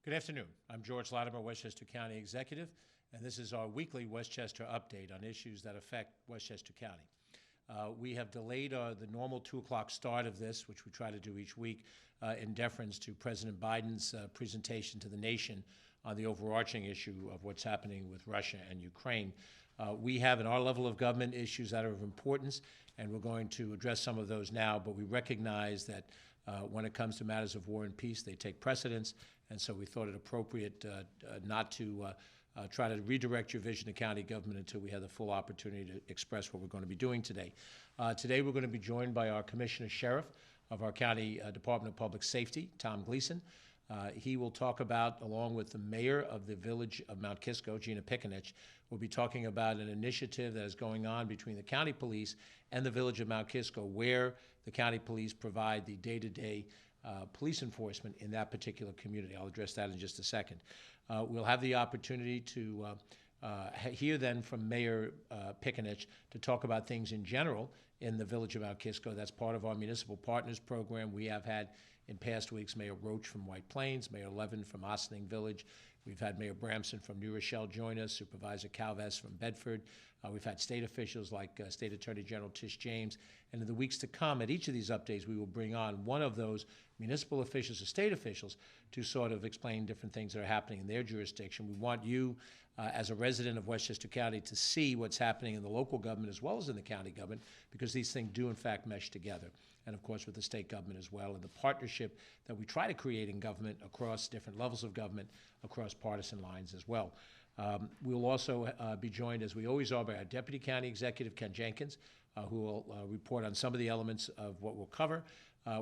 Good afternoon. I'm George Latimer, Westchester County Executive, and this is our weekly Westchester update on issues that affect Westchester County. We have delayed the normal 2 o'clock start of this, which we try to do each week, in deference to President Biden's presentation to the nation on the overarching issue of what's happening with Russia and Ukraine. We have in our level of government issues that are of importance, and we're going to address some of those now, but we recognize that when it comes to matters of war and peace, they take precedence, and so we thought it appropriate not to try to redirect your vision to county government until we have the full opportunity to express what we're going to be doing today. Today we're going to be joined by our Commissioner Sheriff of our County Department of Public Safety, Tom Gleason. He will talk about, along with the mayor of the village of Mount Kisco, Gina Piconich, we'll be talking about an initiative that is going on between the county police and the village of Mount Kisco, where the county police provide the day-to-day police enforcement in that particular community. I'll address that in just a second. We'll have the opportunity to hear then from Mayor Piconich to talk about things in general in the village of Mount Kisco. That's part of our Municipal Partners Program. We have had in past weeks Mayor Roach from White Plains, Mayor Levin from Ossining Village. We've had Mayor Bramson from New Rochelle join us, Supervisor Calves from Bedford. We've had state officials like State Attorney General Tish James. And in the weeks to come, at each of these updates, we will bring on one of those municipal officials or state officials to sort of explain different things that are happening in their jurisdiction. We want you, as a resident of Westchester County, to see what's happening in the local government as well as in the county government, because these things do, in fact, mesh together. And, of course, with the state government as well, and the partnership that we try to create in government across different levels of government, across partisan lines as well. We'll also be joined, as we always are, by our Deputy County Executive, Ken Jenkins, who will report on some of the elements of what we'll cover.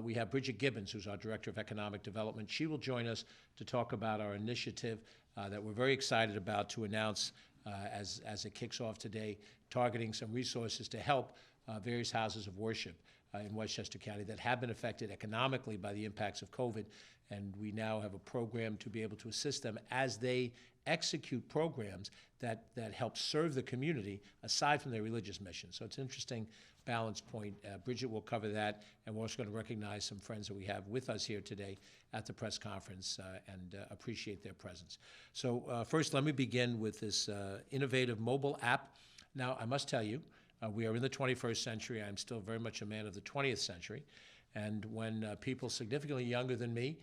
We have Bridget Gibbons, who's our Director of Economic Development. She will join us to talk about our initiative that we're very excited about to announce as it kicks off today, targeting some resources to help various houses of worship in Westchester County that have been affected economically by the impacts of COVID, and we now have a program to be able to assist them as they execute programs that help serve the community aside from their religious mission. So it's an interesting balance point. Bridget will cover that, and we're also going to recognize some friends that we have with us here today at the press conference and appreciate their presence. So first, let me begin with this innovative mobile app. Now, I must tell you, we are in the 21st century. I'm still very much a man of the 20th century. And when people significantly younger than me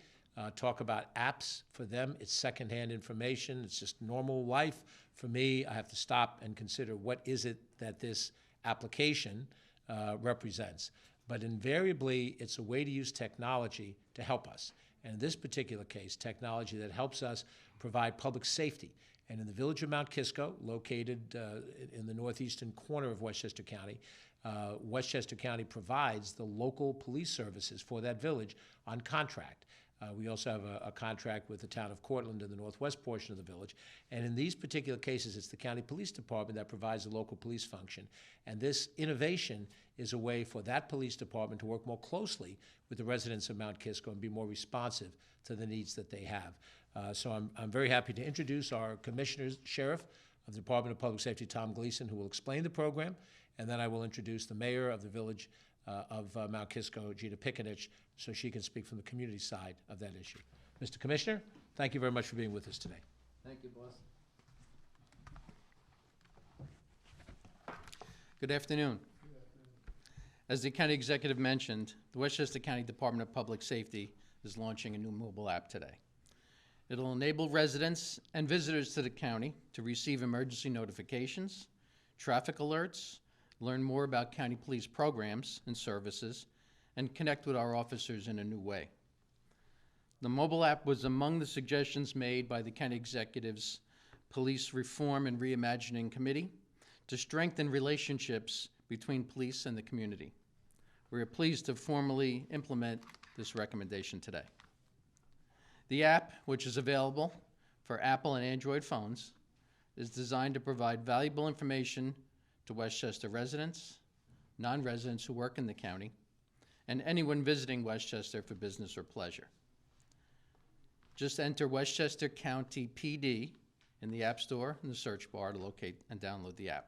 talk about apps, for them, it's secondhand information. It's just normal life. For me, I have to stop and consider what is it that this application represents. But invariably, it's a way to use technology to help us. And in this particular case, technology that helps us provide public safety. And in the village of Mount Kisco, located in the northeastern corner of Westchester County, Westchester County provides the local police services for that village on contract. We also have a contract with the town of Cortland in the northwest portion of the village. And in these particular cases, it's the county police department that provides the local police function. And this innovation is a way for that police department to work more closely with the residents of Mount Kisco and be more responsive to the needs that they have. So I'm very happy to introduce our Commissioner Sheriff of the Department of Public Safety, Tom Gleason, who will explain the program, and then I will introduce the mayor of the village of Mount Kisco, Gina Piconich, so she can speak from the community side of that issue. Mr. Commissioner, thank you very much for being with us today. Thank you, boss. Good afternoon. As the county executive mentioned, the Westchester County Department of Public Safety is launching a new mobile app today. It'll enable residents and visitors to the county to receive emergency notifications, traffic alerts, learn more about county police programs and services, and connect with our officers in a new way. The mobile app was among the suggestions made by the county executive's Police Reform and Reimagining Committee to strengthen relationships between police and the community. We are pleased to formally implement this recommendation today. The app, which is available for Apple and Android phones, is designed to provide valuable information to Westchester residents, non-residents who work in the county, and anyone visiting Westchester for business or pleasure. Just enter Westchester County PD in the App Store in the search bar to locate and download the app.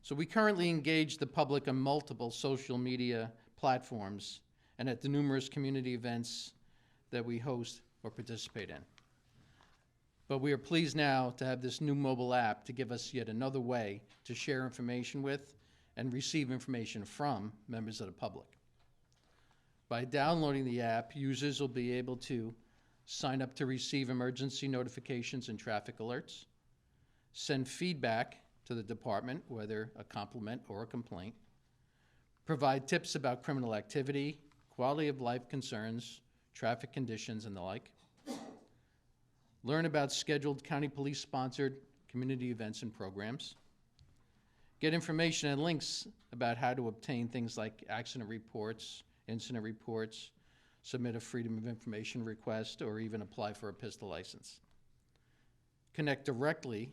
So we currently engage the public on multiple social media platforms and at the numerous community events that we host or participate in. But we are pleased now to have this new mobile app to give us yet another way to share information with and receive information from members of the public. By downloading the app, users will be able to sign up to receive emergency notifications and traffic alerts, send feedback to the department, whether a compliment or a complaint, provide tips about criminal activity, quality of life concerns, traffic conditions, and the like, learn about scheduled county police-sponsored community events and programs, get information and links about how to obtain things like accident reports, incident reports, submit a Freedom of Information request, or even apply for a pistol license. Connect directly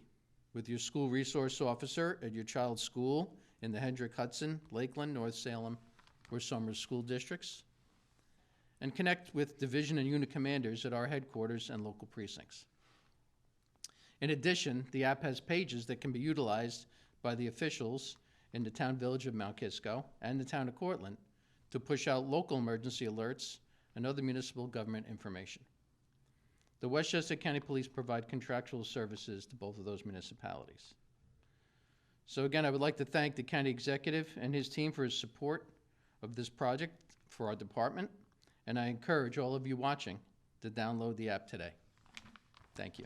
with your school resource officer at your child's school in the Hendrick Hudson, Lakeland, North Salem, or Somers school districts, and connect with division and unit commanders at our headquarters and local precincts. In addition, the app has pages that can be utilized by the officials in the town village of Mount Kisco and the town of Cortland to push out local emergency alerts and other municipal government information. The Westchester County Police provide contractual services to both of those municipalities. So again, I would like to thank the county executive and his team for his support of this project for our department, and I encourage all of you watching to download the app today. Thank you.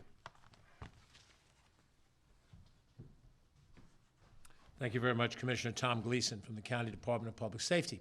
Thank you very much, Commissioner Tom Gleason from the County Department of Public Safety.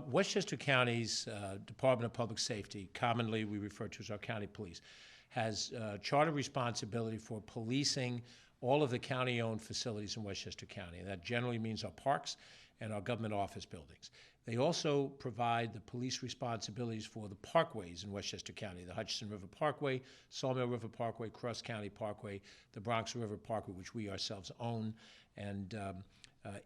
Westchester County's Department of Public Safety, commonly we refer to as our county police, has charter responsibility for policing all of the county-owned facilities in Westchester County. And that generally means our parks and our government office buildings. They also provide the police responsibilities for the parkways in Westchester County, the Hutchinson River Parkway, Sawmill River Parkway, Cross County Parkway, the Bronx River Parkway, which we ourselves own. And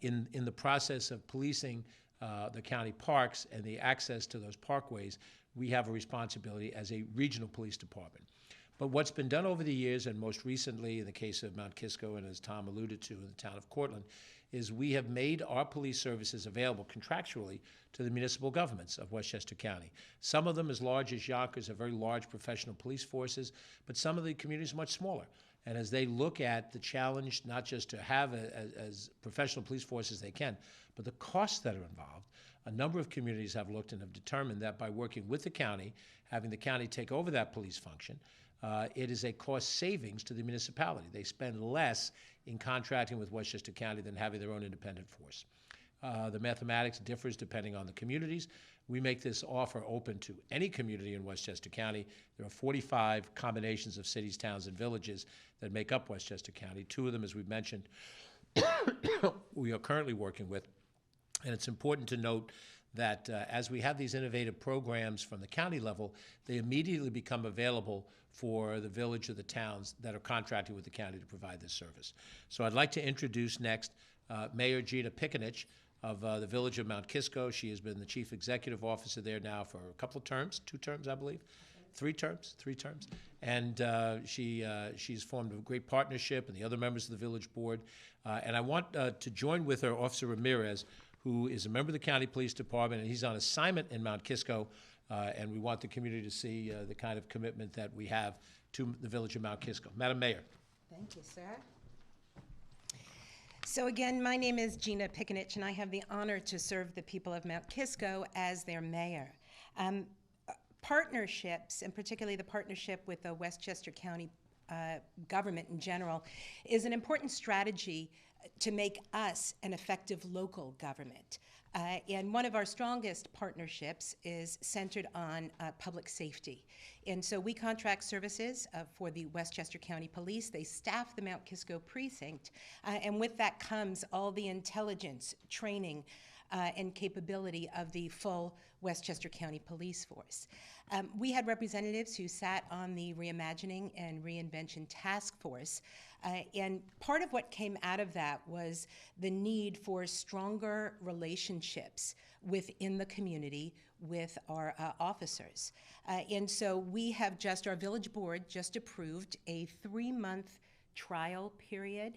in the process of policing the county parks and the access to those parkways, we have a responsibility as a regional police department. But what's been done over the years, and most recently in the case of Mount Kisco, and as Tom alluded to in the town of Cortland, is we have made our police services available contractually to the municipal governments of Westchester County. Some of them, as large as Yonkers, are very large professional police forces, but some of the communities are much smaller. And as they look at the challenge, not just to have as professional police forces they can, but the costs that are involved, a number of communities have looked and have determined that by working with the county, having the county take over that police function, it is a cost savings to the municipality. They spend less in contracting with Westchester County than having their own independent force. The mathematics differs depending on the communities. We make this offer open to any community in Westchester County. There are 45 combinations of cities, towns, and villages that make up Westchester County. 2 of them, as we've mentioned, we are currently working with. And it's important to note that as we have these innovative programs from the county level, they immediately become available for the village or the towns that are contracting with the county to provide this service. So I'd like to introduce next Mayor Gina Piconich of the village of Mount Kisco. She has been the chief executive officer there now for a couple of terms, 2 terms, I believe. 3 terms. And she's formed a great partnership and the other members of the village board. And I want to join with her Officer Ramirez, who is a member of the county police department, and he's on assignment in Mount Kisco. And we want the community to see the kind of commitment that we have to the village of Mount Kisco. Madam Mayor. Thank you, sir. So again, my name is Gina Piconich, and I have the honor to serve the people of Mount Kisco as their mayor. Partnerships, and particularly the partnership with the Westchester County government in general, is an important strategy to make us an effective local government. And one of our strongest partnerships is centered on public safety. And so we contract services for the Westchester County Police. They staff the Mount Kisco precinct, and with that comes all the intelligence, training, and capability of the full Westchester County Police Force. We had representatives who sat on the Reimagining and Reinvention Task Force, and part of what came out of that was the need for stronger relationships within the community with our officers. And so we have our village board just approved a 3-month trial period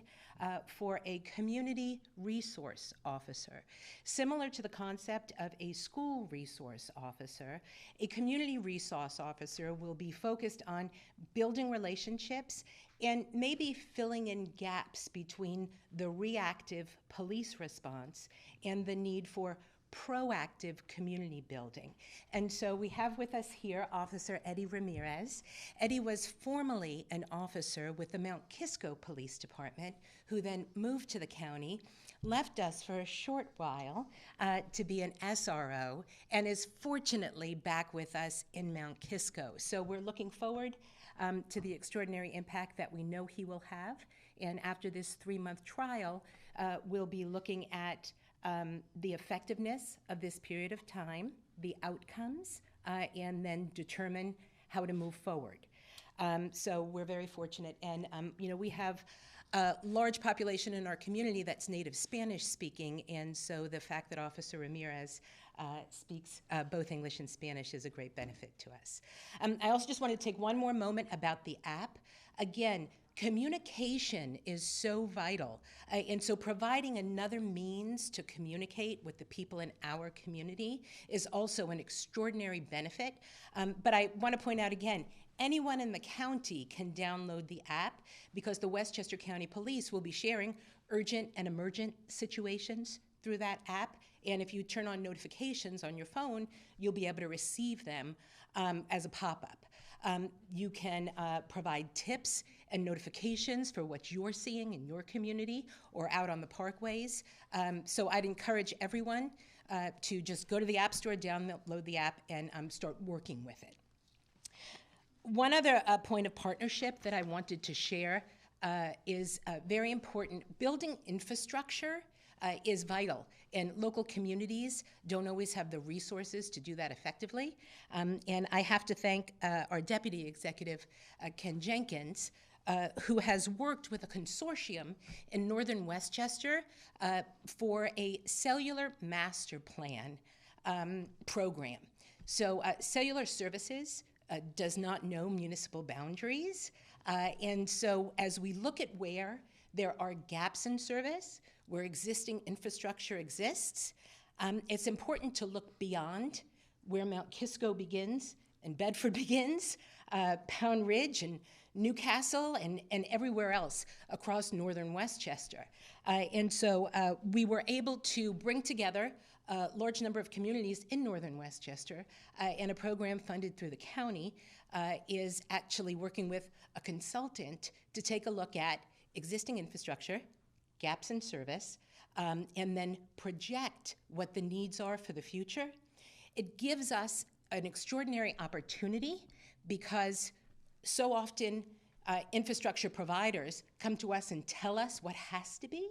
for a community resource officer. Similar to the concept of a school resource officer, a community resource officer will be focused on building relationships and maybe filling in gaps between the reactive police response and the need for proactive community building. And so we have with us here Officer Eddie Ramirez. Eddie was formerly an officer with the Mount Kisco Police Department, who then moved to the county, left us for a short while to be an SRO, and is fortunately back with us in Mount Kisco. So we're looking forward to the extraordinary impact that we know he will have. And after this 3-month trial, we'll be looking at the effectiveness of this period of time, the outcomes, and then determine how to move forward. So we're very fortunate. And, we have a large population in our community that's native Spanish speaking, and so the fact that Officer Ramirez speaks both English and Spanish is a great benefit to us. I also just want to take one more moment about the app. Again, communication is so vital, and so providing another means to communicate with the people in our community is also an extraordinary benefit. But I want to point out again, anyone in the county can download the app because the Westchester County Police will be sharing urgent and emergent situations through that app. And if you turn on notifications on your phone, you'll be able to receive them as a pop-up. You can provide tips and notifications for what you're seeing in your community or out on the parkways. So I'd encourage everyone to just go to the App Store, download the app, and start working with it. One other point of partnership that I wanted to share is very important. Building infrastructure is vital, and local communities don't always have the resources to do that effectively. And I have to thank our Deputy Executive, Ken Jenkins, who has worked with a consortium in northern Westchester for a cellular master plan program. So cellular services does not know municipal boundaries. And so as we look at where there are gaps in service, where existing infrastructure exists, it's important to look beyond where Mount Kisco begins and Bedford begins, Pound Ridge and Newcastle and everywhere else across northern Westchester. And so we were able to bring together a large number of communities in northern Westchester, and a program funded through the county is actually working with a consultant to take a look at existing infrastructure, gaps in service, and then project what the needs are for the future. It gives us an extraordinary opportunity because so often infrastructure providers come to us and tell us what has to be.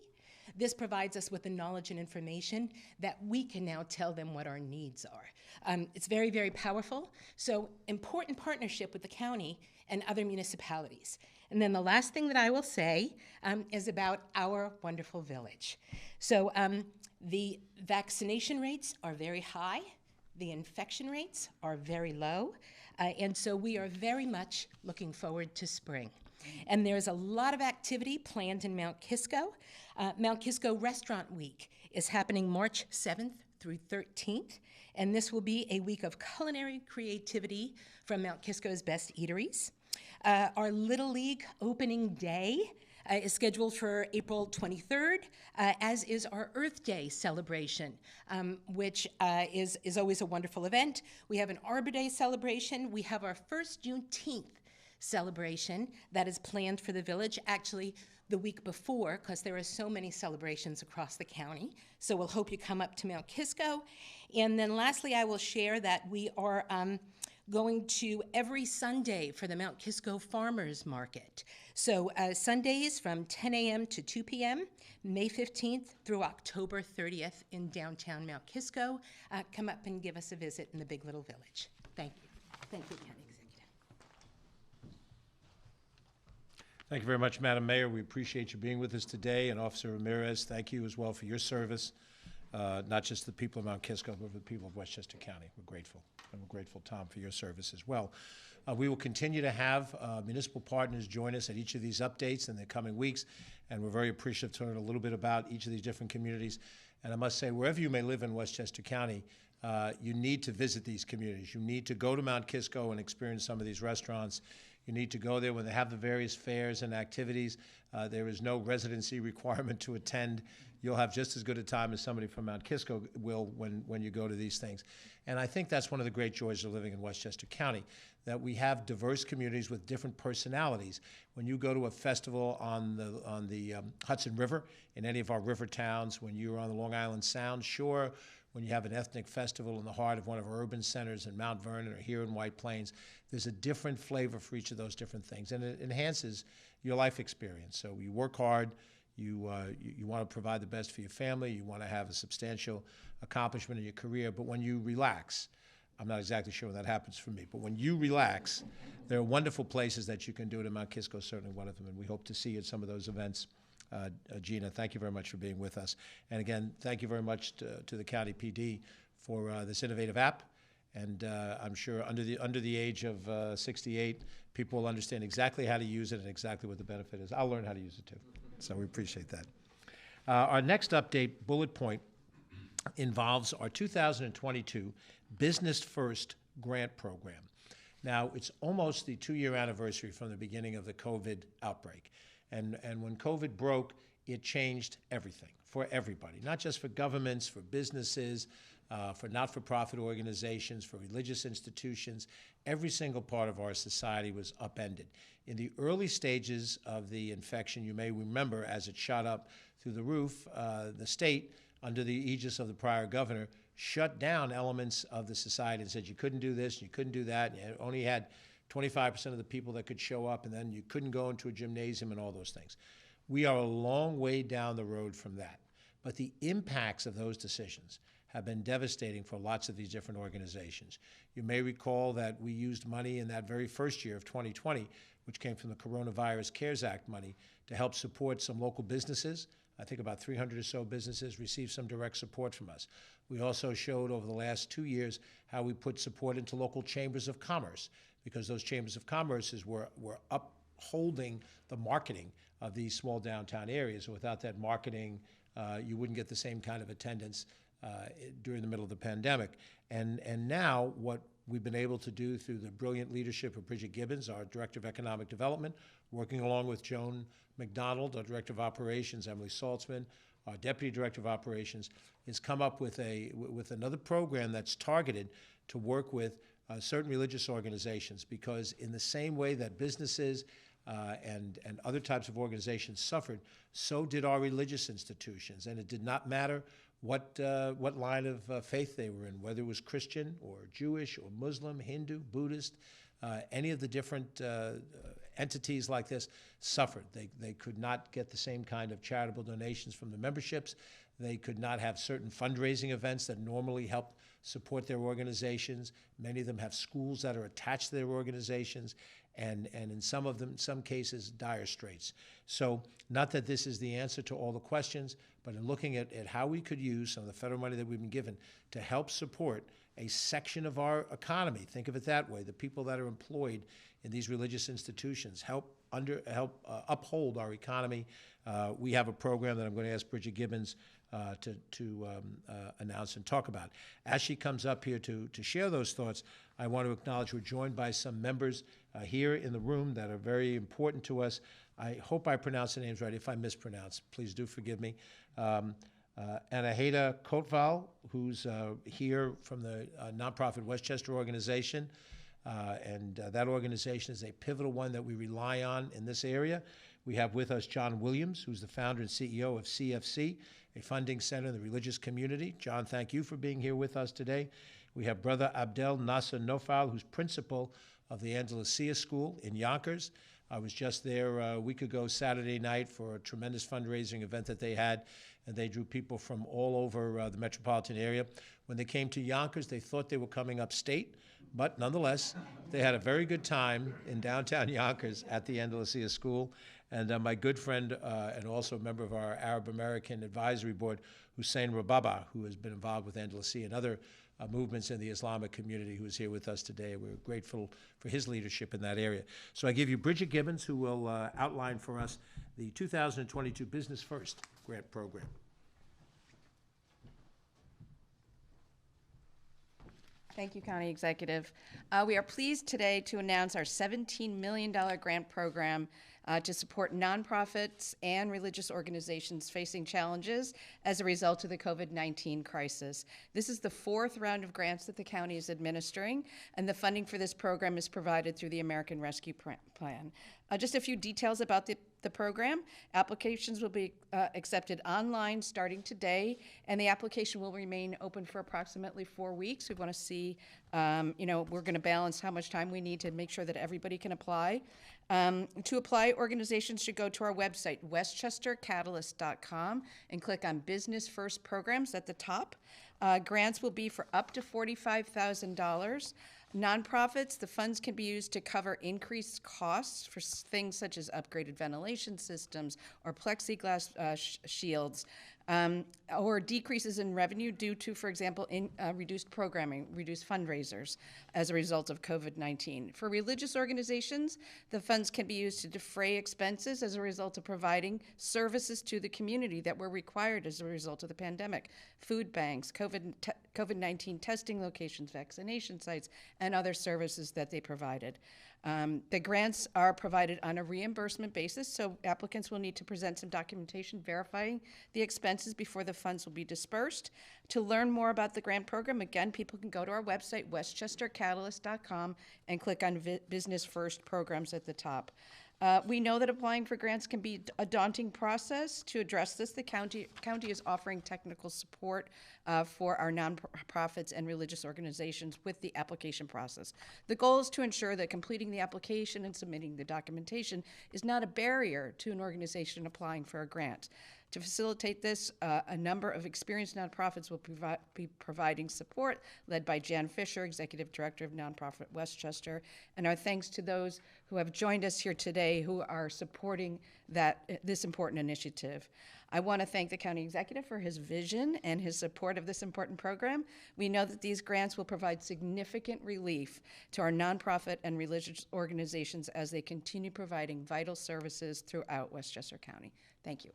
This provides us with the knowledge and information that we can now tell them what our needs are. It's very, very powerful. So important partnership with the county and other municipalities. And then the last thing that I will say is about our wonderful village. So the vaccination rates are very high. The infection rates are very low. And so we are very much looking forward to spring. And there's a lot of activity planned in Mount Kisco. Mount Kisco Restaurant Week is happening March 7th through 13th. And this will be a week of culinary creativity from Mount Kisco's best eateries. Our Little League opening day is scheduled for April 23rd, as is our Earth Day celebration, which is always a wonderful event. We have an Arbor Day celebration. We have our first Juneteenth celebration that is planned for the village, actually the week before, because there are so many celebrations across the county. So we'll hope you come up to Mount Kisco. And then lastly, I will share that we are going to every Sunday for the Mount Kisco Farmers Market. So Sundays from 10 a.m. to 2 p.m., May 15th through October 30th in downtown Mount Kisco. Come up and give us a visit in the Big Little Village. Thank you. Thank you, County Executive. Thank you very much, Madam Mayor. We appreciate you being with us today. And Officer Ramirez, thank you as well for your service not just the people of Mount Kisco, but the people of Westchester County. We're grateful. And we're grateful, Tom, for your service as well. We will continue to have municipal partners join us at each of these updates in the coming weeks, and we're very appreciative to learn a little bit about each of these different communities. And I must say, wherever you may live in Westchester County, you need to visit these communities. You need to go to Mount Kisco and experience some of these restaurants. You need to go there when they have the various fairs and activities. There is no residency requirement to attend. You'll have just as good a time as somebody from Mount Kisco will when you go to these things. And I think that's one of the great joys of living in Westchester County, that we have diverse communities with different personalities. When you go to a festival on the Hudson River, in any of our river towns, when you're on the Long Island Sound Shore, when you have an ethnic festival in the heart of one of our urban centers in Mount Vernon or here in White Plains, there's a different flavor for each of those different things, and it enhances your life experience. So you work hard, you want to provide the best for your family, you want to have a substantial accomplishment in your career, but when you relax, I'm not exactly sure when that happens for me, but when you relax, there are wonderful places that you can do it, and Mount Kisco is certainly one of them, and we hope to see you at some of those events. Gina, thank you very much for being with us. And again, thank you very much to the County PD for this innovative app. And I'm sure under the age of 68, people will understand exactly how to use it and exactly what the benefit is. I'll learn how to use it too. So we appreciate that. Our next update bullet point involves our 2022 Business First grant program. Now, it's almost the 2-year anniversary from the beginning of the COVID outbreak. And when COVID broke, it changed everything for everybody, not just for governments, for businesses, for not-for-profit organizations, for religious institutions. Every single part of our society was upended. In the early stages of the infection, you may remember as it shot up through the roof, the state, under the aegis of the prior governor, shut down elements of the society and said you couldn't do this, you couldn't do that, and you only had 25% of the people that could show up, and then you couldn't go into a gymnasium and all those things. We are a long way down the road from that. But the impacts of those decisions have been devastating for lots of these different organizations. You may recall that we used money in that very first year of 2020, which came from the Coronavirus CARES Act money, to help support some local businesses. I think about 300 or so businesses received some direct support from us. We also showed over the last 2 years how we put support into local chambers of commerce, because those chambers of commerce were upholding the marketing of these small downtown areas. Without that marketing, you wouldn't get the same kind of attendance during the middle of the pandemic. And now what we've been able to do through the brilliant leadership of Bridget Gibbons, our Director of Economic Development, working along with Joan McDonald, our Director of Operations, Emily Saltzman, our Deputy Director of Operations, is come up with another program that's targeted to work with certain religious organizations, because in the same way that businesses and other types of organizations suffered, so did our religious institutions. And it did not matter what line of faith they were in, whether it was Christian or Jewish or Muslim, Hindu, Buddhist, any of the different entities like this suffered. They could not get the same kind of charitable donations from the memberships. They could not have certain fundraising events that normally help support their organizations. Many of them have schools that are attached to their organizations, and in some cases, dire straits. So not that this is the answer to all the questions, but in looking at how we could use some of the federal money that we've been given to help support a section of our economy, think of it that way, the people that are employed in these religious institutions, help uphold our economy. We have a program that I'm going to ask Bridget Gibbons to announce and talk about. As she comes up here to share those thoughts, I want to acknowledge we're joined by some members here in the room that are very important to us. I hope I pronounce the names right. If I mispronounce, please do forgive me. Anaheda Kotval, who's here from the nonprofit Westchester organization. That organization is a pivotal one that we rely on in this area. We have with us John Williams, who's the founder and CEO of CFC, a funding center in the religious community. John, thank you for being here with us today. We have Brother Abdel Nasser Nofal, who's principal of the Andalusia School in Yonkers. I was just there a week ago, Saturday night, for a tremendous fundraising event that they had, and they drew people from all over the metropolitan area. When they came to Yonkers, they thought they were coming upstate, but nonetheless, they had a very good time in downtown Yonkers at the Andalusia School, And my good friend and also a member of our Arab American Advisory Board, Hussein Rababa, who has been involved with Andalusia and other movements in the Islamic community, who is here with us today. We're grateful for his leadership in that area. So I give you Bridget Gibbons, who will outline for us the 2022 Business First Grant Program. Thank you, County Executive. We are pleased today to announce our $17 million grant program to support nonprofits and religious organizations facing challenges as a result of the COVID-19 crisis. This is the fourth round of grants that the county is administering, and the funding for this program is provided through the American Rescue Plan. Just a few details about the program. Applications will be accepted online starting today, and the application will remain open for approximately 4 weeks. We want to see, we're going to balance how much time we need to make sure that everybody can apply. To apply, organizations should go to our website, westchestercatalyst.com, and click on Business First Programs at the top. Grants will be for up to $45,000. Nonprofits, the funds can be used to cover increased costs for things such as upgraded ventilation systems or plexiglass shields, or decreases in revenue due to, for example, reduced programming, reduced fundraisers as a result of COVID-19. For religious organizations, the funds can be used to defray expenses as a result of providing services to the community that were required as a result of the pandemic. Food banks, COVID-19 testing locations, vaccination sites, and other services that they provided. The grants are provided on a reimbursement basis, so applicants will need to present some documentation verifying the expenses before the funds will be dispersed. To learn more about the grant program, again, people can go to our website, westchestercatalyst.com, and click on Business First Programs at the top. We know that applying for grants can be a daunting process. To address this, the county is offering technical support for our nonprofits and religious organizations with the application process. The goal is to ensure that completing the application and submitting the documentation is not a barrier to an organization applying for a grant. To facilitate this, a number of experienced nonprofits will be providing support, led by Jan Fisher, Executive Director of Nonprofit Westchester, and our thanks to those who have joined us here today who are supporting this important initiative. I want to thank the County Executive for his vision and his support of this important program. We know that these grants will provide significant relief to our nonprofit and religious organizations as they continue providing vital services throughout Westchester County. Thank you.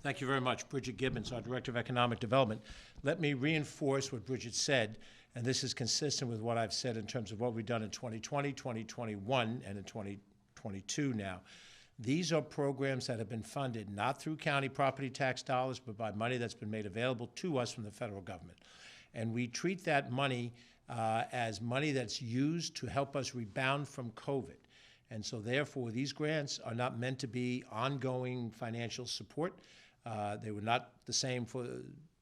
Thank you very much. Bridget Gibbons, our Director of Economic Development. Let me reinforce what Bridget said, and this is consistent with what I've said in terms of what we've done in 2020, 2021, and in 2022 now. These are programs that have been funded not through county property tax dollars, but by money that's been made available to us from the federal government. And we treat that money as money that's used to help us rebound from COVID. And so therefore, these grants are not meant to be ongoing financial support. They were not the same for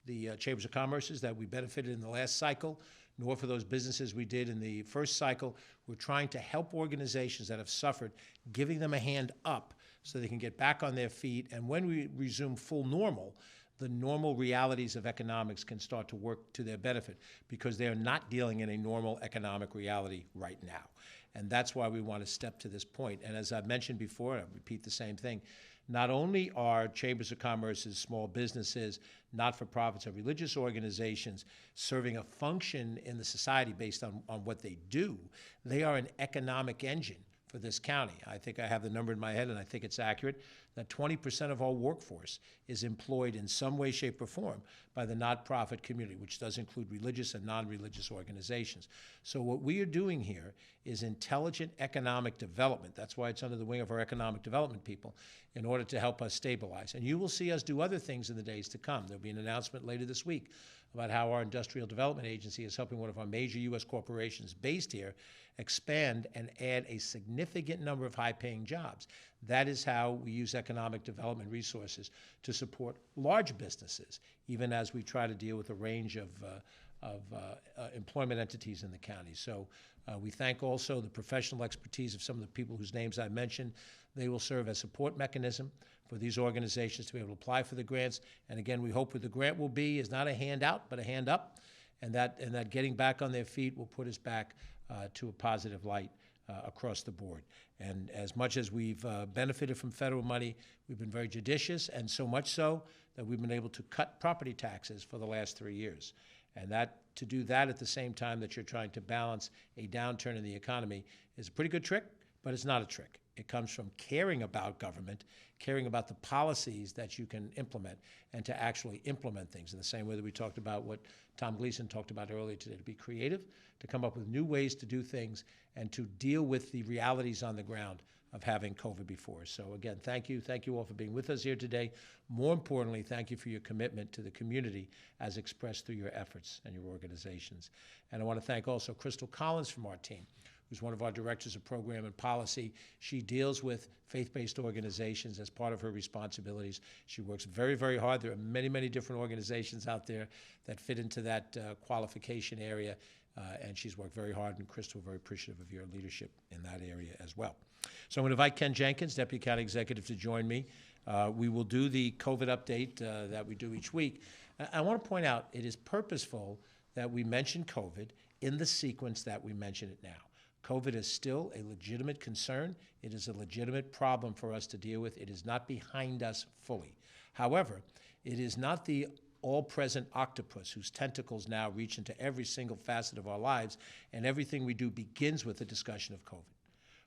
the Chambers of Commerce's that we benefited in the last cycle, nor for those businesses we did in the first cycle. We're trying to help organizations that have suffered, giving them a hand up so they can get back on their feet. And when we resume full normal, the normal realities of economics can start to work to their benefit because they are not dealing in a normal economic reality right now. And that's why we want to step to this point. And as I've mentioned before, I'll repeat the same thing, not only are Chambers of Commerce's small businesses, not-for-profits, or religious organizations serving a function in the society based on what they do, they are an economic engine for this county. I think I have the number in my head, and I think it's accurate, that 20% of our workforce is employed in some way, shape, or form by the nonprofit community, which does include religious and non-religious organizations. So what we are doing here is intelligent economic development. That's why it's under the wing of our economic development people, in order to help us stabilize. And you will see us do other things in the days to come. There'll be an announcement later this week about how our Industrial Development Agency is helping one of our major U.S. corporations based here expand and add a significant number of high-paying jobs. That is how we use economic development resources to support large businesses, even as we try to deal with a range of employment entities in the county. So we thank also the professional expertise of some of the people whose names I mentioned. They will serve as support mechanism for these organizations to be able to apply for the grants. And again, we hope what the grant will be is not a handout, but a hand up, and that getting back on their feet will put us back to a positive light across the board. And as much as we've benefited from federal money, we've been very judicious, and so much so that we've been able to cut property taxes for the last 3 years. And to do that at the same time that you're trying to balance a downturn in the economy is a pretty good trick, but it's not a trick. It comes from caring about government, caring about the policies that you can implement, and to actually implement things in the same way that we talked about what Tom Gleason talked about earlier today, to be creative, to come up with new ways to do things, and to deal with the realities on the ground of having COVID before. So again, thank you. Thank you all for being with us here today. More importantly, thank you for your commitment to the community as expressed through your efforts and your organizations. And I want to thank also Crystal Collins from our team, who's one of our directors of program and policy. She deals with faith-based organizations as part of her responsibilities. She works very, very hard. There are many, many different organizations out there that fit into that qualification area, and she's worked very hard, and Crystal, very appreciative of your leadership in that area as well. So I'm going to invite Ken Jenkins, Deputy County Executive, to join me. We will do the COVID update that we do each week. I want to point out it is purposeful that we mention COVID in the sequence that we mention it now. COVID is still a legitimate concern. It is a legitimate problem for us to deal with. It is not behind us fully. However, it is not the all-present octopus whose tentacles now reach into every single facet of our lives, and everything we do begins with a discussion of COVID.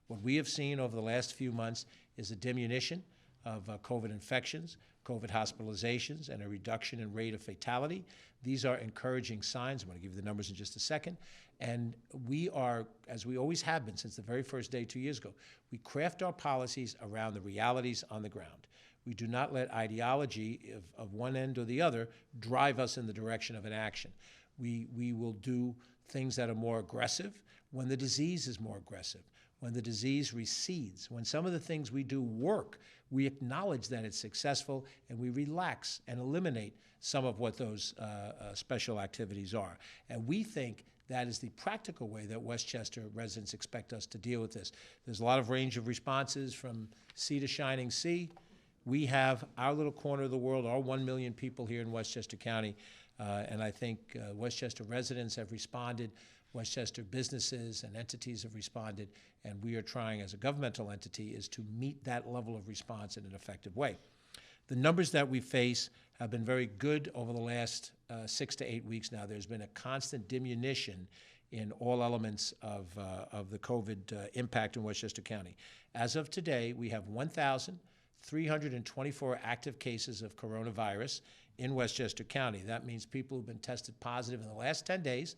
What we have seen over the last few months is a diminution of COVID infections, COVID hospitalizations, and a reduction in rate of fatality. These are encouraging signs. I'm going to give you the numbers in just a second. And we are, as we always have been since the very first day 2 years ago, we craft our policies around the realities on the ground. We do not let ideology of one end or the other drive us in the direction of an action. We will do things that are more aggressive when the disease is more aggressive, when the disease recedes, when some of the things we do work, we acknowledge that it's successful, and we relax and eliminate some of what those special activities are. And we think that is the practical way that Westchester residents expect us to deal with this. There's a lot of range of responses from sea to shining sea. We have our little corner of the world, our 1 million people here in Westchester County, and I think Westchester residents have responded. Westchester businesses and entities have responded, and we are trying as a governmental entity is to meet that level of response in an effective way. The numbers that we face have been very good over the last 6 to 8 weeks now. There's been a constant diminution in all elements of the COVID impact in Westchester County. As of today, we have 1,324 active cases of coronavirus in Westchester County. That means people who've been tested positive in the last 10 days,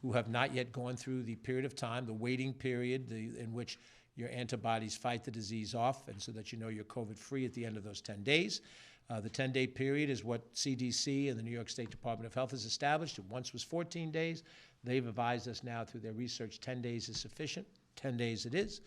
who have not yet gone through the period of time, the waiting period in which your antibodies fight the disease off, and so that you know you're COVID-free at the end of those 10 days. The 10-day period is what CDC and the New York State Department of Health has established. It once was 14 days. They've advised us now through their research 10 days is sufficient. 10 days it is.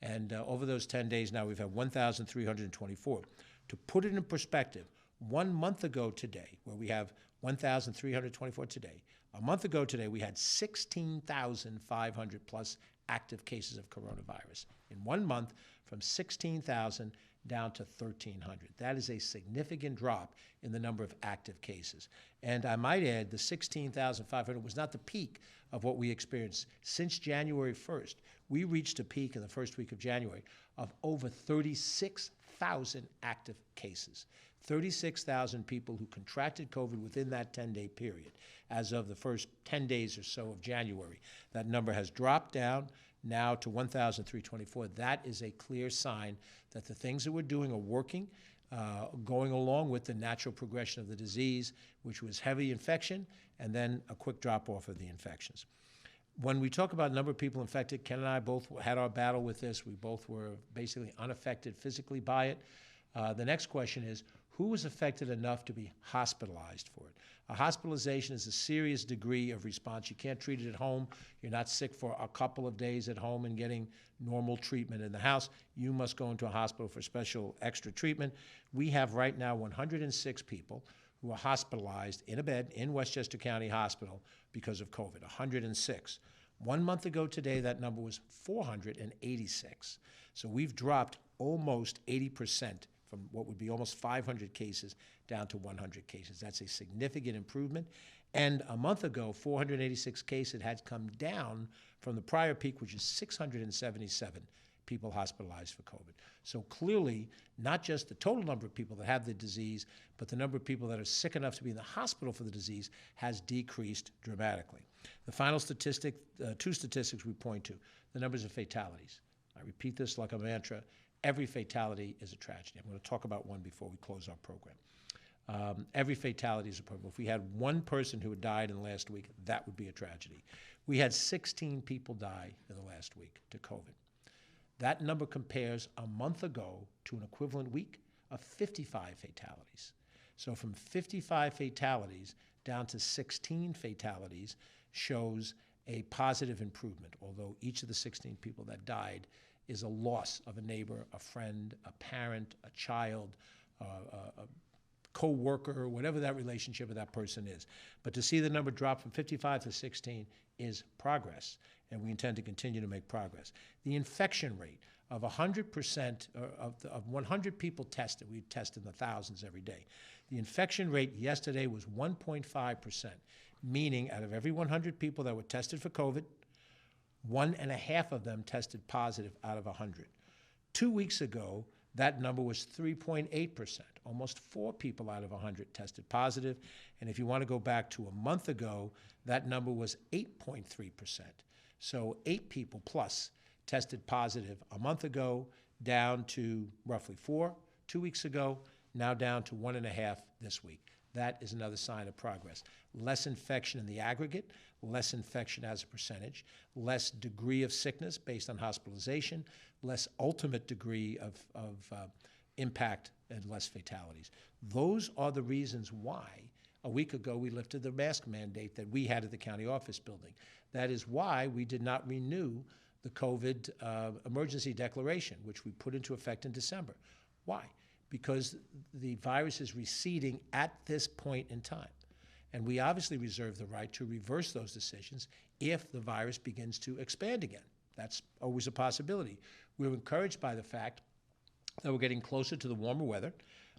And over those 10 days now, we've had 1,324. To put it in perspective, 1 month ago today, where we have 1,324 today, a month ago today, we had 16,500 plus active cases of coronavirus. In 1 month, from 16,000 down to 1,300. That is a significant drop in the number of active cases. And I might add, the 16,500 was not the peak of what we experienced. Since January 1st, we reached a peak in the first week of January of over 36,000 active cases. 36,000 people who contracted COVID within that 10-day period as of the first 10 days or so of January. That number has dropped down now to 1,324. That is a clear sign that the things that we're doing are working, going along with the natural progression of the disease, which was heavy infection and then a quick drop-off of the infections. When we talk about number of people infected, Ken and I both had our battle with this. We both were basically unaffected physically by it. The next question is, who was affected enough to be hospitalized for it? A hospitalization is a serious degree of response. You can't treat it at home. You're not sick for a couple of days at home and getting normal treatment in the house. You must go into a hospital for special extra treatment. We have right now 106 people who are hospitalized in a bed in Westchester County Hospital because of COVID, 106. 1 month ago today, that number was 486. So we've dropped almost 80% from what would be almost 500 cases down to 100 cases. That's a significant improvement. And a month ago, 486 cases had come down from the prior peak, which is 677 people hospitalized for COVID. So clearly, not just the total number of people that have the disease, but the number of people that are sick enough to be in the hospital for the disease has decreased dramatically. The final statistic, two statistics we point to, the numbers of fatalities. I repeat this like a mantra. Every fatality is a tragedy. I'm going to talk about one before we close our program. Every fatality is a problem. If we had one person who had died in the last week, that would be a tragedy. We had 16 people die in the last week to COVID. That number compares a month ago to an equivalent week of 55 fatalities. So from 55 fatalities down to 16 fatalities shows a positive improvement, although each of the 16 people that died is a loss of a neighbor, a friend, a parent, a child, a co-worker, whatever that relationship with that person is. But to see the number drop from 55 to 16 is progress, and we intend to continue to make progress. The infection rate of 100%, of 100 people tested, we test in the thousands every day. The infection rate yesterday was 1.5%, meaning out of every 100 people that were tested for COVID, 1.5 of them tested positive out of 100. 2 weeks ago, that number was 3.8%. Almost 4 people out of 100 tested positive. And if you want to go back to a month ago, that number was 8.3%. So 8 people plus tested positive a month ago, down to roughly 4 2 weeks ago, now down to 1.5 this week. That is another sign of progress. Less infection in the aggregate, less infection as a percentage, less degree of sickness based on hospitalization, less ultimate degree of impact, and less fatalities. Those are the reasons why a week ago we lifted the mask mandate that we had at the county office building. That is why we did not renew the COVID emergency declaration, which we put into effect in December. Why? Because the virus is receding at this point in time. And we obviously reserve the right to reverse those decisions if the virus begins to expand again. That's always a possibility. We're encouraged by the fact that we're getting closer to the warmer weather.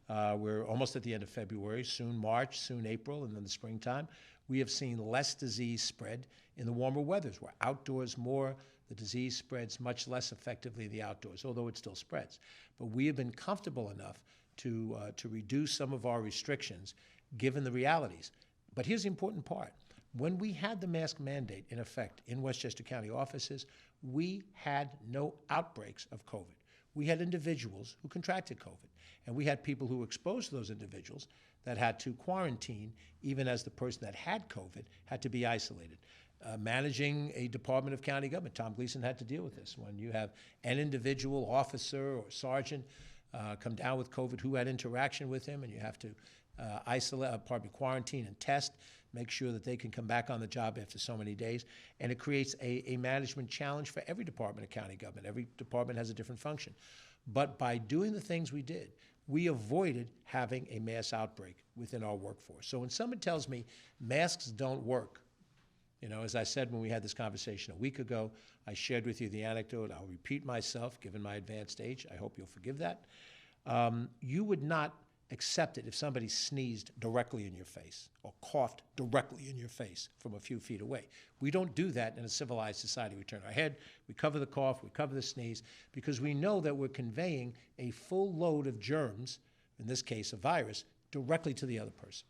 We're almost at the end of February, soon March, soon April, and then the springtime. We have seen less disease spread in the warmer weathers. We're outdoors more. The disease spreads much less effectively in the outdoors, although it still spreads. But we have been comfortable enough to reduce some of our restrictions, given the realities. But here's the important part. When we had the mask mandate in effect in Westchester County offices, we had no outbreaks of COVID. We had individuals who contracted COVID, and we had people who were exposed to those individuals that had to quarantine, even as the person that had COVID had to be isolated. Managing a department of county government, Tom Gleason had to deal with this. When you have an individual officer or sergeant come down with COVID who had interaction with him, and you have to quarantine and test, make sure that they can come back on the job after so many days. And it creates a management challenge for every department of county government. Every department has a different function. But by doing the things we did, we avoided having a mass outbreak within our workforce. So when someone tells me masks don't work, you know, as I said when we had this conversation a week ago, I shared with you the anecdote. I'll repeat myself, given my advanced age. I hope you'll forgive that. You would not accept it if somebody sneezed directly in your face or coughed directly in your face from a few feet away. We don't do that in a civilized society. We turn our head, we cover the cough, we cover the sneeze, because we know that we're conveying a full load of germs, in this case a virus, directly to the other person.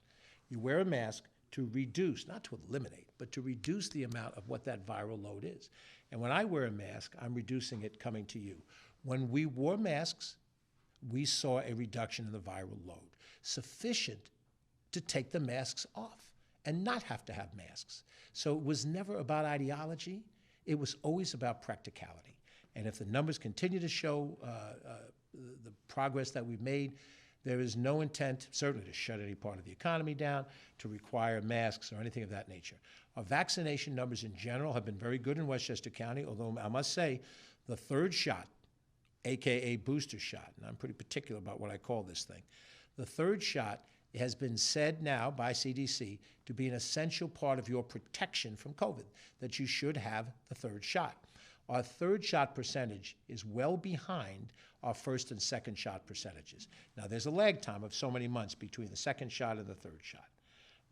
You wear a mask to reduce, not to eliminate, but to reduce the amount of what that viral load is. And when I wear a mask, I'm reducing it coming to you. When we wore masks, we saw a reduction in the viral load, sufficient to take the masks off and not have to have masks. So it was never about ideology. It was always about practicality. And if the numbers continue to show the progress that we've made, there is no intent, certainly, to shut any part of the economy down, to require masks or anything of that nature. Our vaccination numbers in general have been very good in Westchester County, although I must say the third shot, AKA booster shot, and I'm pretty particular about what I call this thing. The third shot has been said now by CDC to be an essential part of your protection from COVID, that you should have the third shot. Our third shot percentage is well behind our first and second shot percentages. Now, there's a lag time of so many months between the second shot and the third shot.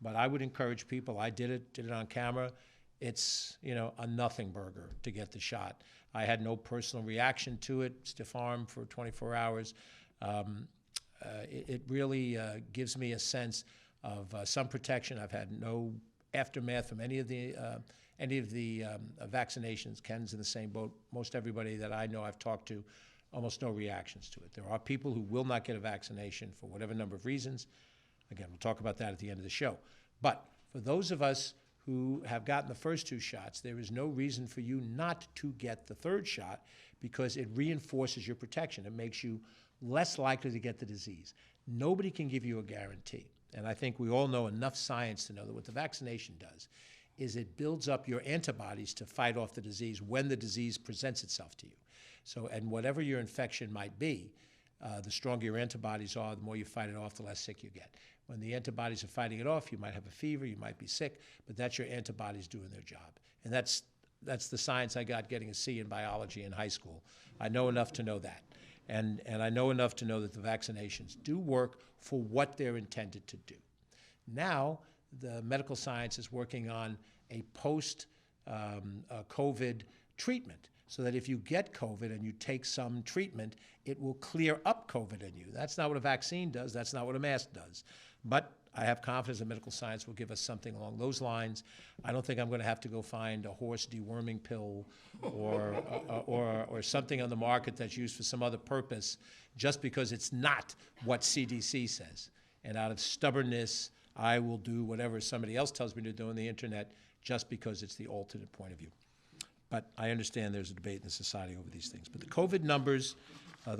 But I would encourage people, I did it on camera. It's, a nothing burger to get the shot. I had no personal reaction to it, stiff arm for 24 hours. It really gives me a sense of some protection. I've had no aftermath from any of the vaccinations. Ken's in the same boat. Most everybody that I know I've talked to, almost no reactions to it. There are people who will not get a vaccination for whatever number of reasons. Again, we'll talk about that at the end of the show. But for those of us who have gotten the first 2 shots, there is no reason for you not to get the 3rd shot because it reinforces your protection. It makes you less likely to get the disease. Nobody can give you a guarantee. And I think we all know enough science to know that what the vaccination does is it builds up your antibodies to fight off the disease when the disease presents itself to you. So, and whatever your infection might be, the stronger your antibodies are, the more you fight it off, the less sick you get. When the antibodies are fighting it off, you might have a fever, you might be sick, but that's your antibodies doing their job. And that's the science I got getting a C in biology in high school. I know enough to know that. And I know enough to know that the vaccinations do work for what they're intended to do. Now, the medical science is working on a post-COVID treatment, so that if you get COVID and you take some treatment, it will clear up COVID in you. That's not what a vaccine does. That's not what a mask does. But I have confidence that medical science will give us something along those lines. I don't think I'm going to have to go find a horse deworming pill or something on the market that's used for some other purpose just because it's not what CDC says. And out of stubbornness, I will do whatever somebody else tells me to do on the internet just because it's the alternate point of view. But I understand there's a debate in the society over these things. But the COVID numbers are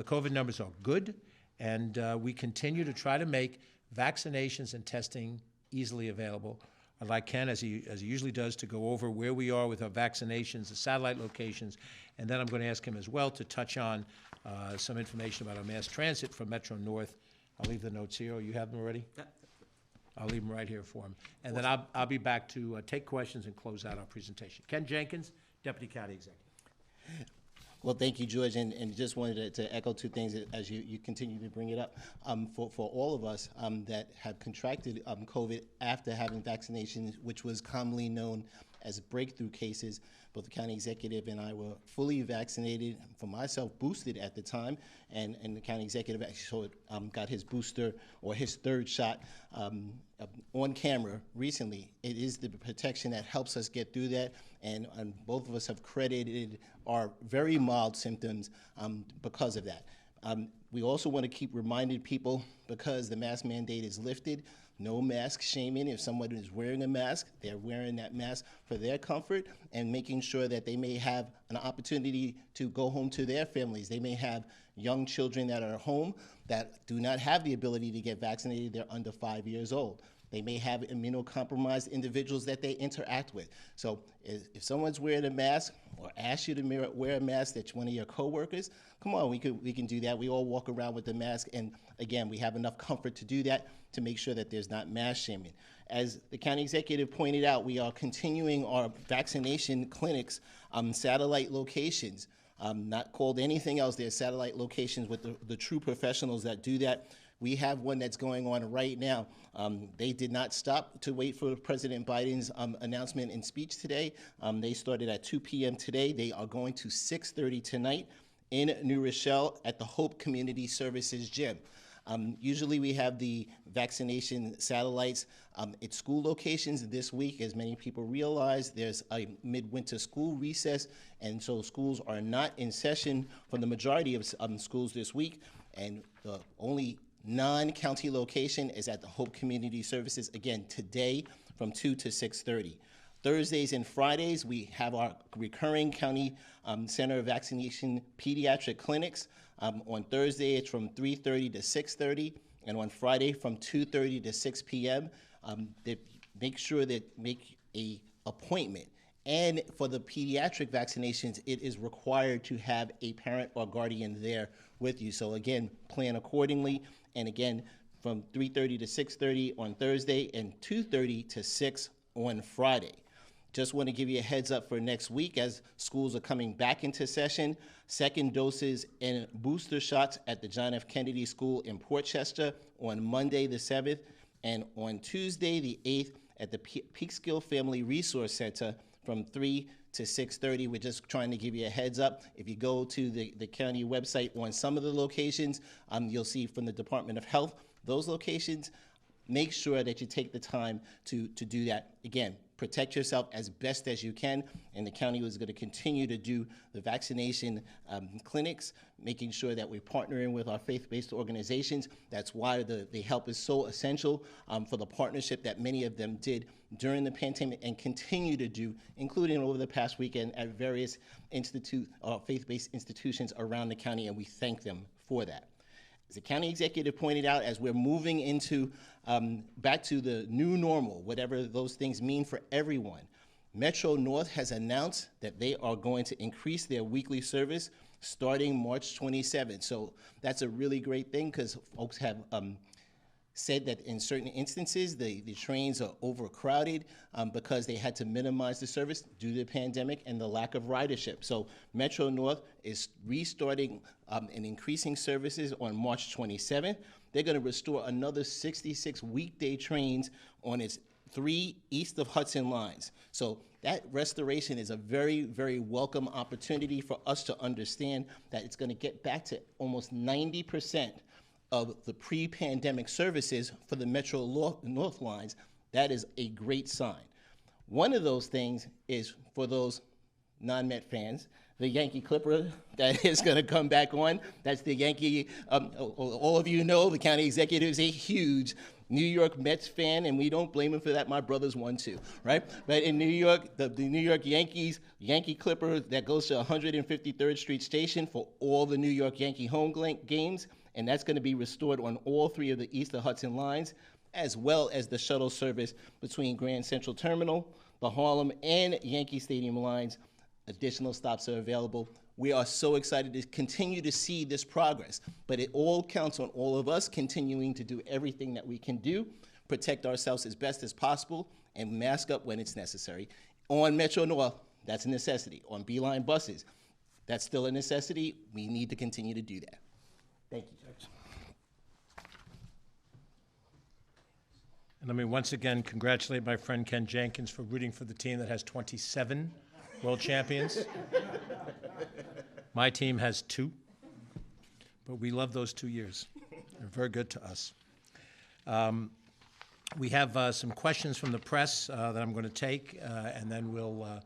good, and we continue to try to make vaccinations and testing easily available. I'd like Ken, as he usually does, to go over where we are with our vaccinations, the satellite locations, and then I'm going to ask him as well to touch on some information about our mass transit from Metro North. I'll leave the notes here. Oh, you have them already? Yeah. I'll leave them right here for him. And then I'll be back to take questions and close out our presentation. Ken Jenkins, Deputy County Executive. Well, thank you, George, and just wanted to echo 2 things as you continue to bring it up. For all of us that have contracted COVID after having vaccinations, which was commonly known as breakthrough cases, both the county executive and I were fully vaccinated, for myself boosted at the time, and the county executive actually got his booster or his 3rd shot on camera recently. It is the protection that helps us get through that, and both of us have credited our very mild symptoms because of that. We also want to keep reminding people, because the mask mandate is lifted, no mask shaming. If someone is wearing a mask, they're wearing that mask for their comfort and making sure that they may have an opportunity to go home to their families. They may have young children that are home that do not have the ability to get vaccinated. They're under 5 years old. They may have immunocompromised individuals that they interact with. So if someone's wearing a mask or asks you to wear a mask that's one of your coworkers, come on, we can do that. We all walk around with the mask, and again, we have enough comfort to do that, to make sure that there's not mass shaming. As the county executive pointed out, we are continuing our vaccination clinics, satellite locations, not called anything else. They're satellite locations with the true professionals that do that. We have one that's going on right now. They did not stop to wait for President Biden's announcement and speech today. They started at 2 p.m. today. They are going to 6:30 tonight in New Rochelle at the Hope Community Services Gym. Usually we have the vaccination satellites at school locations. This week, as many people realize, there's a midwinter school recess, and so schools are not in session for the majority of schools this week, and the only non-county location is at the Hope Community Services, again, today from 2 to 6:30. Thursdays and Fridays, we have our recurring county center vaccination pediatric clinics. On Thursday, it's from 3:30 to 6:30, and on Friday, from 2:30 to 6 p.m. They make sure that make a appointment. And for the pediatric vaccinations, it is required to have a parent or guardian there with you. So again, plan accordingly. And again, from 3:30 to 6:30 on Thursday and 2:30 to 6 on Friday. Just want to give you a heads up for next week as schools are coming back into session. Second doses and booster shots at the John F. Kennedy School in Portchester on Monday the 7th and on Tuesday, the 8th, at the Peekskill Family Resource Center from 3 to 6:30. We're just trying to give you a heads up. If you go to the county website on some of the locations, you'll see from the Department of Health, those locations. Make sure that you take the time to do that. Again, protect yourself as best as you can, and the county is going to continue to do the vaccination clinics, making sure that we're partnering with our faith-based organizations. That's why the help is so essential for the partnership that many of them did during the pandemic and continue to do, including over the past weekend at various faith-based institutions around the county, and we thank them for that. As the county executive pointed out, as we're moving into back to the new normal, whatever those things mean for everyone, Metro North has announced that they are going to increase their weekly service starting March 27th. So that's a really great thing because folks have said that in certain instances the trains are overcrowded because they had to minimize the service due to the pandemic and the lack of ridership. So Metro North is restarting and increasing services on March 27th. They're going to restore another 66 weekday trains on its 3 east of Hudson lines. So that restoration is a very, very welcome opportunity for us to understand that it's going to get back to almost 90% of the pre-pandemic services for the Metro North lines. That is a great sign. One of those things is for those non-Met fans, the Yankee Clipper that is going to come back on. That's the Yankee, all of you know, the county executive is a huge New York Mets fan, and we don't blame him for that. My brother's one too, right? But in New York, the New York Yankees, Yankee Clipper that goes to 153rd Street Station for all the New York Yankee home games, and that's going to be restored on all 3 of the east of Hudson lines, as well as the shuttle service between Grand Central Terminal, the Harlem, and Yankee Stadium lines. Additional stops are available. We are so excited to continue to see this progress, but it all counts on all of us continuing to do everything that we can do, protect ourselves as best as possible, and mask up when it's necessary. On Metro North, that's a necessity. On Beeline buses, that's still a necessity. We need to continue to do that. Thank you, Judge. And let me once again congratulate my friend Ken Jenkins for rooting for the team that has 27 world champions. My team has 2, but we love those 2 years. They're very good to us. We have some questions from the press that I'm going to take, and then we'll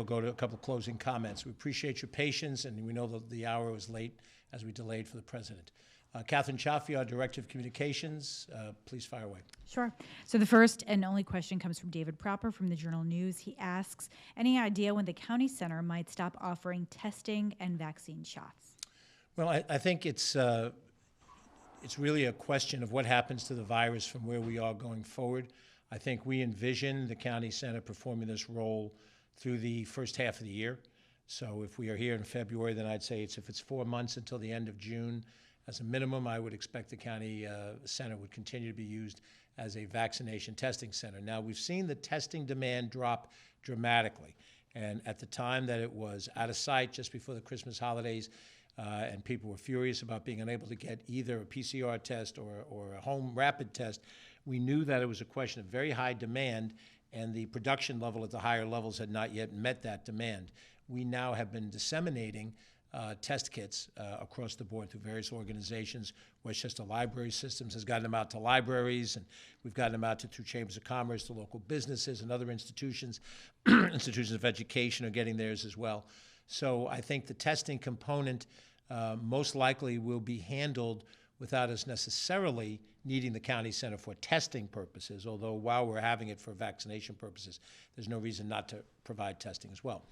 go to a couple of closing comments. We appreciate your patience, and we know that the hour was late as we delayed for the president. Catherine Chaffee, our Director of Communications, please fire away. Sure. So the first and only question comes from David Proper from the Journal News. He asks, any idea when the county center might stop offering testing and vaccine shots? Well, I think it's really a question of what happens to the virus from where we are going forward. I think we envision the county center performing this role through the first half of the year. So if we are here in February, then I'd say if it's 4 months until the end of June, as a minimum, I would expect the county center would continue to be used as a vaccination testing center. Now, we've seen the testing demand drop dramatically. And at the time that it was out of sight just before the Christmas holidays, and people were furious about being unable to get either a PCR test or a home rapid test, we knew that it was a question of very high demand, and the production level at the higher levels had not yet met that demand. We now have been disseminating test kits across the board through various organizations. Westchester Library Systems has gotten them out to libraries, and we've gotten them out through chambers of commerce to local businesses and other institutions. Institutions of education are getting theirs as well. So I think the testing component most likely will be handled without us necessarily needing the county center for testing purposes, although while we're having it for vaccination purposes, there's no reason not to provide testing as well.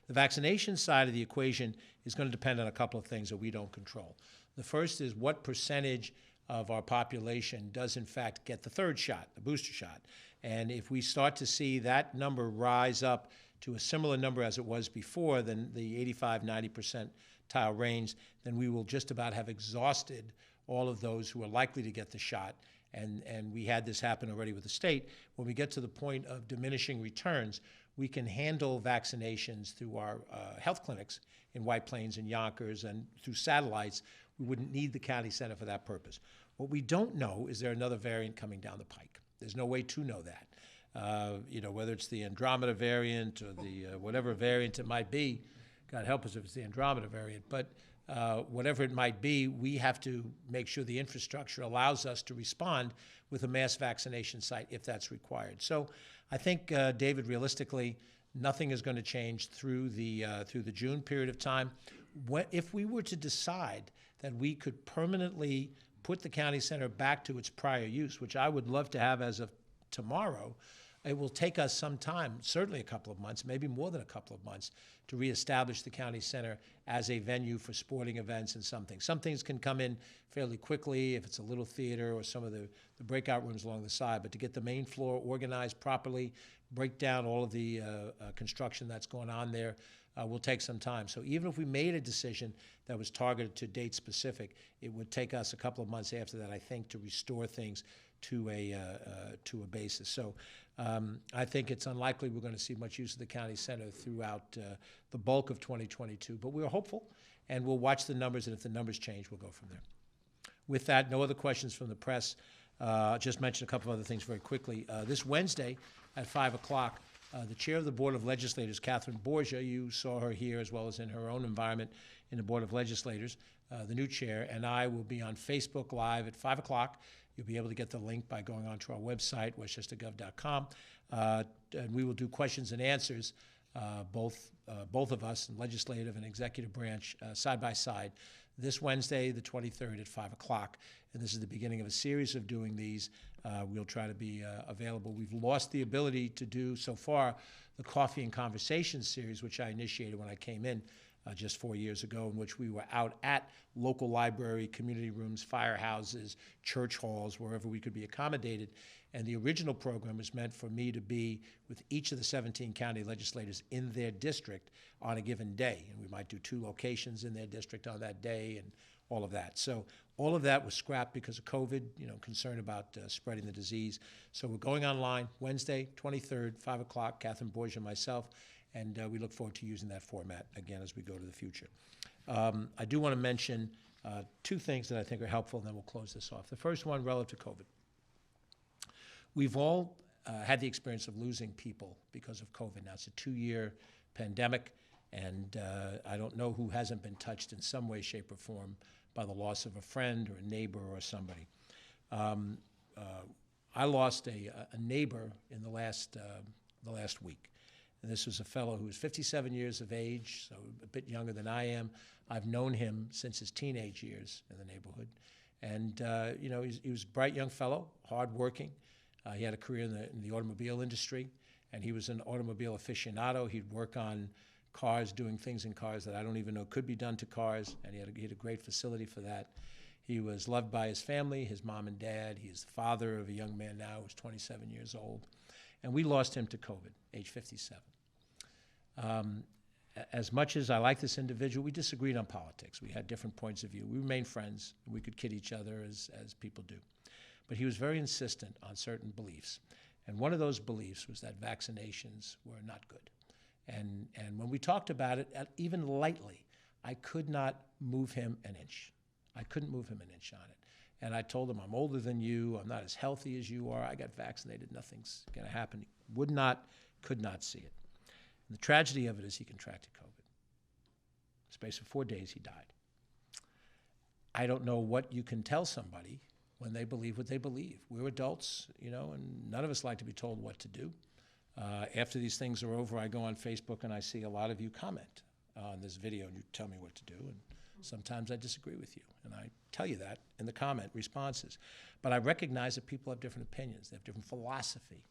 The vaccination side of the equation is going to depend on a couple of things that we don't control. The first is what percentage of our population does in fact get the 3rd shot, the booster shot. And if we start to see that number rise up to a similar number as it was before, than the 85-90% tile range, then we will just about have exhausted all of those who are likely to get the shot. And we had this happen already with the state. When we get to the point of diminishing returns, we can handle vaccinations through our health clinics in White Plains and Yonkers and through satellites. We wouldn't need the county center for that purpose. What we don't know is there another variant coming down the pike. There's no way to know that. Whether it's the Andromeda variant or the whatever variant it might be, God help us if it's the Andromeda variant, but whatever it might be, we have to make sure the infrastructure allows us to respond with a mass vaccination site if that's required. So I think, David, realistically, nothing is going to change through the June period of time. If we were to decide that we could permanently put the county center back to its prior use, which I would love to have as of tomorrow, it will take us some time, certainly a couple of months, maybe more than a couple of months, to reestablish the county center as a venue for sporting events and some things. Some things can come in fairly quickly if it's a little theater or some of the breakout rooms along the side, but to get the main floor organized properly, break down all of the construction that's going on there, will take some time. So even if we made a decision that was targeted to date specific, it would take us a couple of months after that, I think, to restore things to a basis. So I think it's unlikely we're going to see much use of the county center throughout the bulk of 2022, but we're hopeful, and we'll watch the numbers, and if the numbers change, we'll go from there. With that, no other questions from the press. I'll just mention a couple of other things very quickly. This Wednesday at 5 o'clock, the chair of the Board of Legislators, Catherine Borgia, you saw her here as well as in her own environment in the Board of Legislators, the new chair, and I will be on Facebook Live at 5 o'clock. You'll be able to get the link by going onto our website, westchestergov.com, and we will do questions and answers, both of us, legislative and executive branch, side by side, this Wednesday, the 23rd at 5 o'clock. And this is the beginning of a series of doing these. We'll try to be available. We've lost the ability to do, so far, the Coffee and Conversation series, which I initiated when I came in just 4 years ago, in which we were out at local library, community rooms, firehouses, church halls, wherever we could be accommodated. And the original program was meant for me to be with each of the 17 county legislators in their district on a given day. And we might do 2 locations in their district on that day and all of that. So all of that was scrapped because of COVID, concern about spreading the disease. So we're going online Wednesday, 23rd, 5 o'clock, Catherine Borgia and myself, and we look forward to using that format again as we go to the future. I do want to mention 2 things that I think are helpful, and then we'll close this off. The first one relative to COVID. We've all had the experience of losing people because of COVID. Now, it's a 2-year pandemic, and I don't know who hasn't been touched in some way, shape, or form by the loss of a friend or a neighbor or somebody. I lost a neighbor in the last week. And this was a fellow who was 57 years of age, so a bit younger than I am. I've known him since his teenage years in the neighborhood. And, he was a bright young fellow, hardworking. He had a career in the automobile industry, and he was an automobile aficionado. He'd work on cars, doing things in cars that I don't even know could be done to cars, and he had a great facility for that. He was loved by his family, his mom and dad. He is the father of a young man now who's 27 years old. And we lost him to COVID, age 57. As much as I like this individual, we disagreed on politics. We had different points of view. We remained friends. We could kid each other as people do. But he was very insistent on certain beliefs. And one of those beliefs was that vaccinations were not good. And when we talked about it, even lightly, I could not move him an inch. I couldn't move him an inch on it. And I told him, I'm older than you. I'm not as healthy as you are. I got vaccinated. Nothing's going to happen. Could not see it. And the tragedy of it is he contracted COVID. In the space of 4 days, he died. I don't know what you can tell somebody when they believe what they believe. We're adults, and none of us like to be told what to do. After these things are over, I go on Facebook and I see a lot of you comment on this video and you tell me what to do. And sometimes I disagree with you, and I tell you that in the comment responses. But I recognize that people have different opinions. They have different philosophy.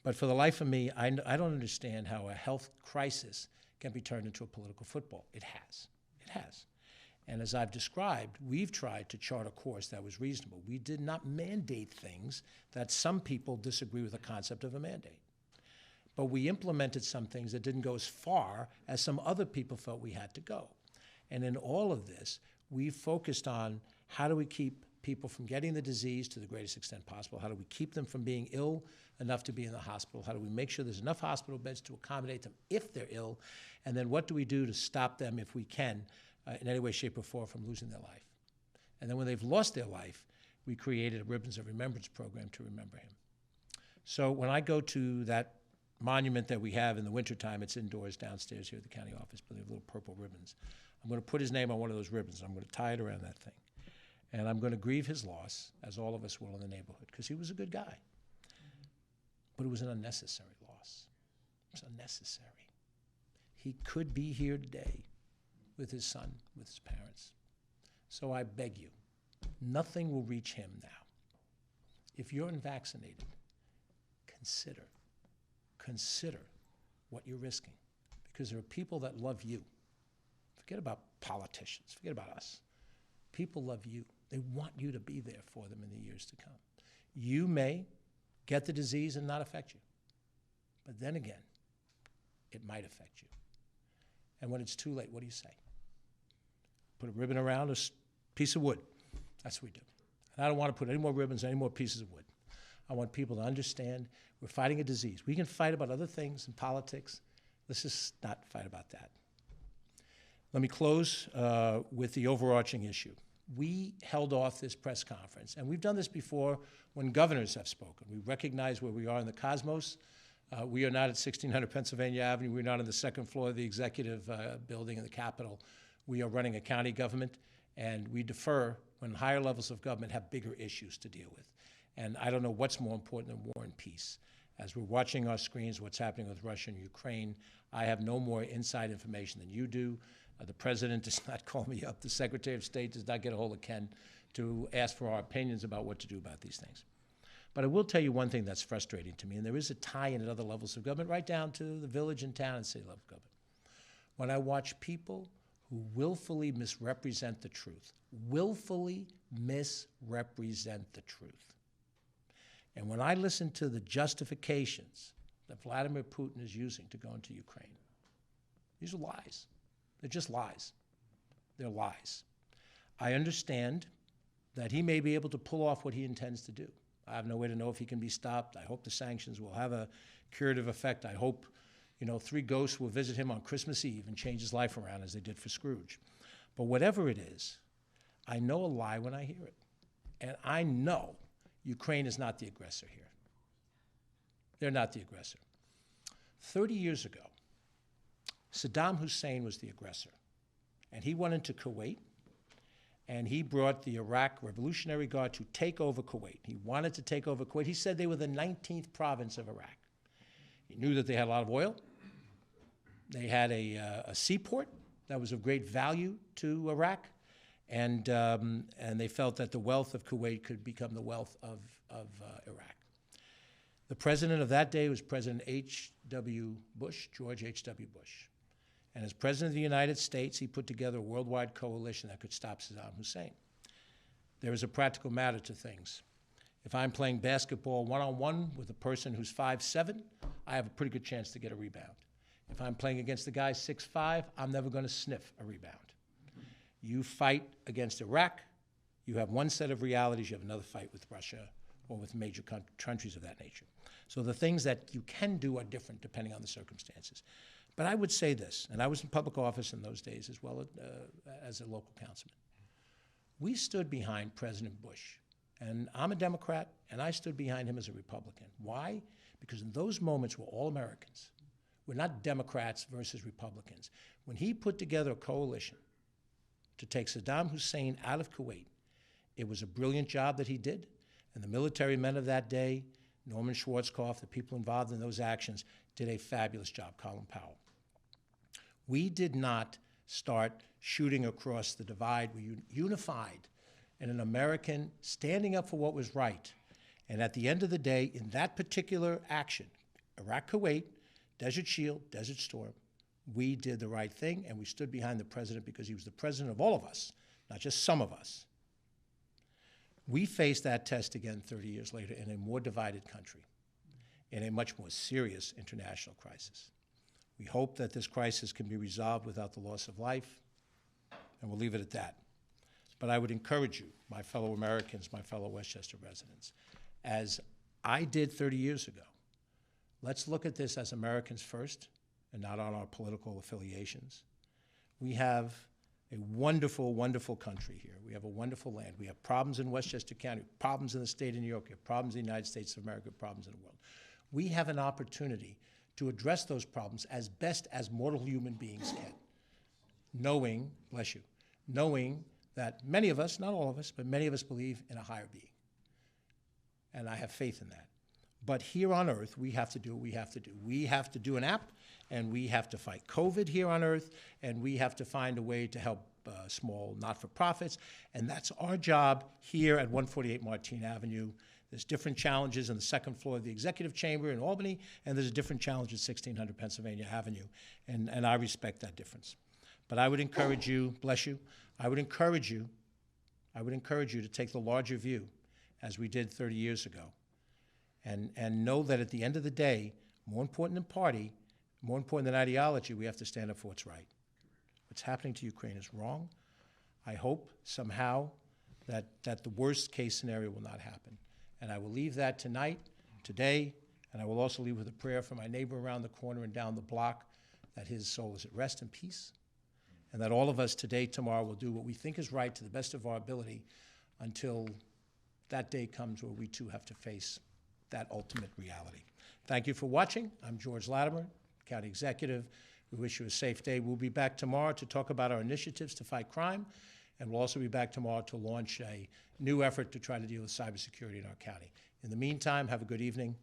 But for the life of me, I don't understand how a health crisis can be turned into a political football. It has. It has. And as I've described, we've tried to chart a course that was reasonable. We did not mandate things that some people disagree with the concept of a mandate. But we implemented some things that didn't go as far as some other people felt we had to go. And in all of this, we focused on how do we keep people from getting the disease to the greatest extent possible? How do we keep them from being ill enough to be in the hospital? How do we make sure there's enough hospital beds to accommodate them if they're ill? And then what do we do to stop them, if we can, in any way, shape, or form, from losing their life? And then when they've lost their life, we created a Ribbons of Remembrance program to remember him. So when I go to that monument that we have in the wintertime, it's indoors downstairs here at the county office, but they have little purple ribbons. I'm going to put his name on one of those ribbons. I'm going to tie it around that thing. And I'm going to grieve his loss, as all of us will in the neighborhood, because he was a good guy. But it was an unnecessary loss. It was unnecessary. He could be here today with his son, with his parents. So I beg you, nothing will reach him now. If you're unvaccinated, consider what you're risking, because there are people that love you. Forget about politicians, forget about us. People love you. They want you to be there for them in the years to come. You may get the disease and not affect you, but then again, it might affect you. And when it's too late, what do you say? Put a ribbon around a piece of wood. That's what we do. And I don't want to put any more ribbons, any more pieces of wood. I want people to understand we're fighting a disease. We can fight about other things in politics. Let's just not fight about that. Let me close with the overarching issue. We held off this press conference, and we've done this before when governors have spoken. We recognize where we are in the cosmos. We are not at 1600 Pennsylvania Avenue. We're not on the second floor of the executive building in the Capitol. We are running a county government, and we defer when higher levels of government have bigger issues to deal with. And I don't know what's more important than war and peace. As we're watching our screens, what's happening with Russia and Ukraine, I have no more inside information than you do. The president does not call me up. The Secretary of State does not get a hold of Ken to ask for our opinions about what to do about these things. But I will tell you one thing that's frustrating to me, and there is a tie-in at other levels of government, right down to the village and town and city level of government. When I watch people who willfully misrepresent the truth, willfully misrepresent the truth. And when I listen to the justifications that Vladimir Putin is using to go into Ukraine, these are lies. They're just lies. They're lies. I understand that he may be able to pull off what he intends to do. I have no way to know if he can be stopped. I hope the sanctions will have a curative effect. I hope, three ghosts will visit him on Christmas Eve and change his life around as they did for Scrooge. But whatever it is, I know a lie when I hear it. And I know Ukraine is not the aggressor here. They're not the aggressor. 30 years ago, Saddam Hussein was the aggressor. And he went into Kuwait, and he brought the Iraq Revolutionary Guard to take over Kuwait. He wanted to take over Kuwait. He said they were the 19th province of Iraq. He knew that they had a lot of oil. They had a seaport that was of great value to Iraq, and they felt that the wealth of Kuwait could become the wealth of Iraq. The president of that day was President H.W. Bush, George H.W. Bush. And as President of the United States, he put together a worldwide coalition that could stop Saddam Hussein. There is a practical matter to things. If I'm playing basketball one-on-one with a person who's 5'7", I have a pretty good chance to get a rebound. If I'm playing against a guy 6'5", I'm never going to sniff a rebound. You fight against Iraq, you have one set of realities, you have another fight with Russia or with major countries of that nature. So the things that you can do are different depending on the circumstances. But I would say this, and I was in public office in those days as well as a local councilman. We stood behind President Bush, and I'm a Democrat, and I stood behind him as a Republican. Why? Because in those moments we're all Americans. We're not Democrats versus Republicans. When he put together a coalition to take Saddam Hussein out of Kuwait, it was a brilliant job that he did, and the military men of that day, Norman Schwarzkopf, the people involved in those actions, did a fabulous job, Colin Powell. We did not start shooting across the divide. We unified in an American standing up for what was right. And at the end of the day, in that particular action, Iraq, Kuwait, Desert Shield, Desert Storm, we did the right thing, and we stood behind the president because he was the president of all of us, not just some of us. We faced that test again 30 years later in a more divided country, in a much more serious international crisis. We hope that this crisis can be resolved without the loss of life, and we'll leave it at that. But I would encourage you, my fellow Americans, my fellow Westchester residents, as I did 30 years ago, let's look at this as Americans first and not on our political affiliations. We have a wonderful, wonderful country here. We have a wonderful land. We have problems in Westchester County, problems in the state of New York, we have problems in the United States of America, problems in the world. We have an opportunity to address those problems as best as mortal human beings can, knowing, bless you, knowing that many of us, not all of us, but many of us believe in a higher being. And I have faith in that. But here on Earth, we have to do what we have to do. We have to do an app, and we have to fight COVID here on Earth, and we have to find a way to help small not-for-profits, and that's our job here at 148 Martine Avenue. There's different challenges on the second floor of the Executive Chamber in Albany, and there's a different challenge at 1600 Pennsylvania Avenue, and I respect that difference. But I would encourage you, bless you, I would encourage you to take the larger view, as we did 30 years ago, and know that at the end of the day, more important than party, more important than ideology, we have to stand up for what's right. What's happening to Ukraine is wrong. I hope somehow that the worst case scenario will not happen. And I will leave that tonight, today, and I will also leave with a prayer for my neighbor around the corner and down the block, that his soul is at rest and peace, and that all of us today, tomorrow, will do what we think is right to the best of our ability until that day comes where we too have to face that ultimate reality. Thank you for watching. I'm George Latimer, County Executive. We wish you a safe day. We'll be back tomorrow to talk about our initiatives to fight crime, and we'll also be back tomorrow to launch a new effort to try to deal with cybersecurity in our county. In the meantime, have a good evening.